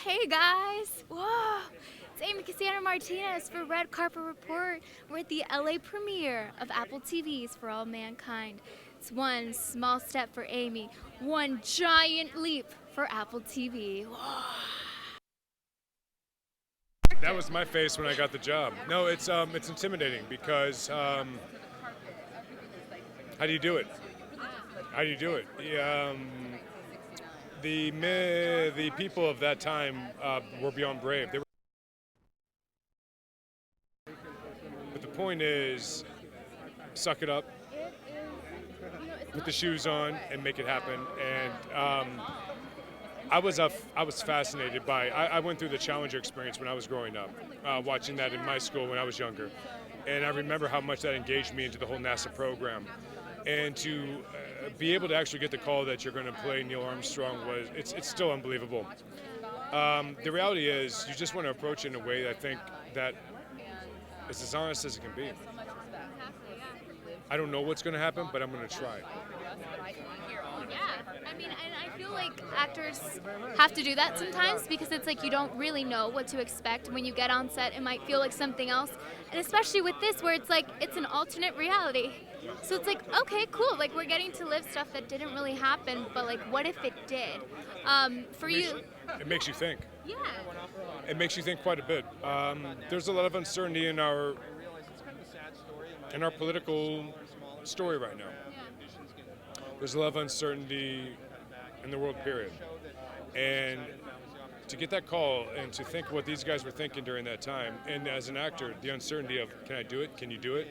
Hey guys! Whoa! It's Amy Martinez for Red Carpet Report. We're at the LA premiere of Apple TV's For All Mankind. It's one small step for Amy, one giant leap for Apple TV. Whoa. That was my face when I got the job. No, it's intimidating because how do you do it? How do you do it? The people of that time were beyond brave. But the point is, suck it up, put the shoes on, and make it happen. And I was fascinated by. I went through the Challenger experience when I was growing up, watching that in my school when I was younger, and I remember how much that engaged me into the whole NASA program. And to be able to actually get the call that you're going to play Neil Armstrong it's still unbelievable. The reality is, you just want to approach it in a way that I think that it's as honest as it can be. I don't know what's going to happen, but I'm going to try. Yeah, I mean, and I feel like actors have to do that sometimes because it's like you don't really know what to expect. When you get on set, it might feel like something else. And especially with this, where it's like, it's an alternate reality. So it's like, okay, cool, like we're getting to live stuff that didn't really happen, but like, what if it did? For you... It makes you think. Yeah. It makes you think quite a bit. There's a lot of uncertainty in our political story right now. There's a lot of uncertainty in the world, period. And to get that call and to think what these guys were thinking during that time, and as an actor, the uncertainty of, can I do it? Can you do it?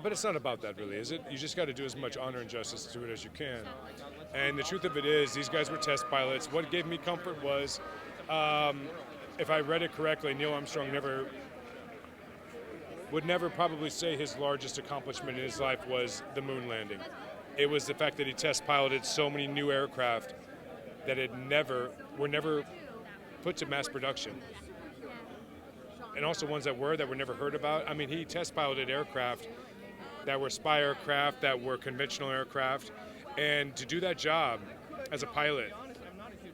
But it's not about that, really, is it? You just got to do as much honor and justice to it as you can. And the truth of it is, these guys were test pilots. What gave me comfort was, if I read it correctly, Neil Armstrong would never probably say his largest accomplishment in his life was the moon landing. It was the fact that he test piloted so many new aircraft that were never put to mass production. And also ones that were never heard about. I mean, he test piloted aircraft that were spy aircraft, that were conventional aircraft. And to do that job as a pilot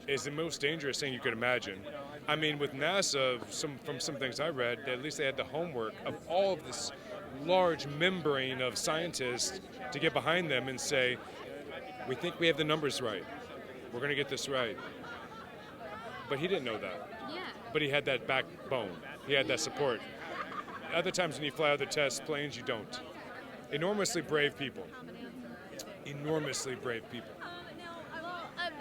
is the most dangerous thing you could imagine. I mean, with NASA, from some things I read, at least they had the homework of all of this large membrane of scientists to get behind them and say, we think we have the numbers right. We're going to get this right. But he didn't know that. Yeah. But he had that backbone. He had that support. Other times when you fly other test planes, you don't. Enormously brave people. Enormously brave people.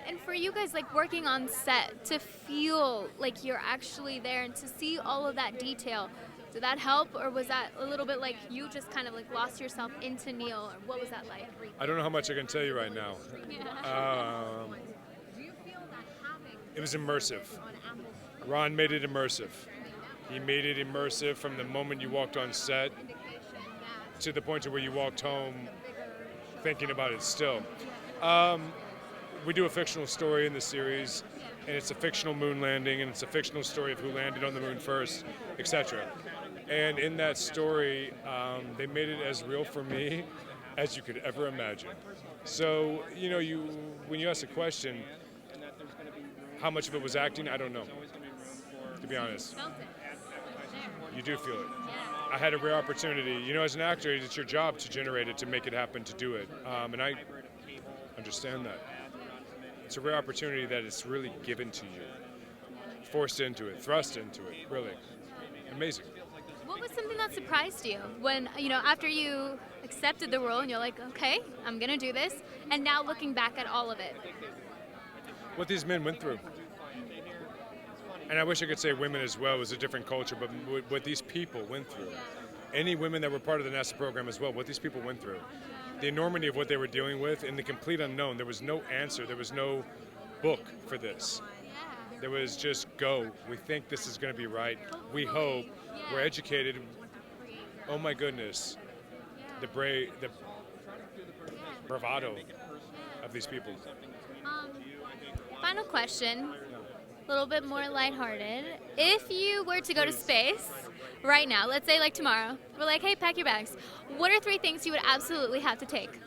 And for you guys, like working on set, to feel like you're actually there and to see all of that detail, did that help, or was that a little bit like you just kind of like lost yourself into Neil, or what was that like? I don't know how much I can tell you right now. It was immersive. Ron made it immersive. He made it immersive from the moment you walked on set to the point to where you walked home thinking about it still. We do a fictional story in the series, and it's a fictional moon landing, and it's a fictional story of who landed on the moon first, etc. And in that story, they made it as real for me as you could ever imagine. So, when you ask a question, how much of it was acting, I don't know, to be honest. You do feel it. I had a rare opportunity. As an actor, it's your job to generate it, to make it happen, to do it. And I understand that. It's a rare opportunity that it's really given to you, forced into it, thrust into it, really. Amazing. What was something that surprised you when, after you accepted the role and you're like, okay, I'm going to do this, and now looking back at all of it? What these men went through. And I wish I could say women as well. It was a different culture, but what these people went through. Any women that were part of the NASA program as well, what these people went through. The enormity of what they were dealing with and the complete unknown. There was no answer. There was no book for this. There was just go. We think this is going to be right. We hope. We're educated. Oh my goodness. The bravado of these people. Final question, a little bit more lighthearted. If you were to go to space right now, let's say like tomorrow, we're like, hey, pack your bags. What are 3 things you would absolutely have to take?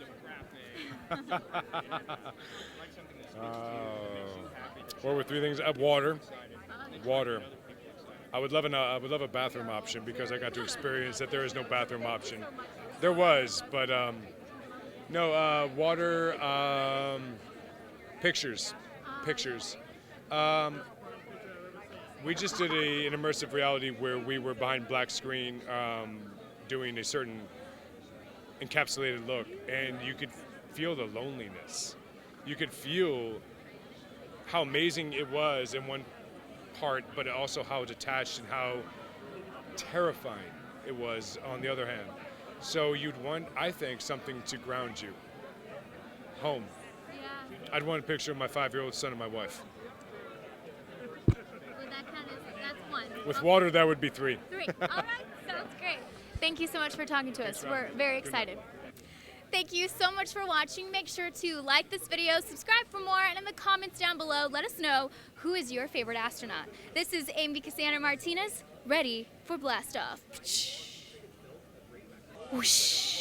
What were 3 things? Water. Water. I would love a bathroom option because I got to experience that there is no bathroom option. There was, but no, water, pictures. We just did an immersive reality where we were behind black screen doing a certain encapsulated look, and you could feel the loneliness. You could feel how amazing it was in one part, but also how detached and how terrifying it was on the other hand. So you'd want, I think, something to ground you. Home. Yeah. I'd want a picture of my 5-year-old son and my wife. Well, that's one. With water, that would be 3. 3. All right. Sounds great. Thank you so much for talking to us. We're very excited. Thank you so much for watching. Make sure to like this video, subscribe for more, and in the comments down below, let us know who is your favorite astronaut. This is Amy Martinez, ready for blast off. Whoosh.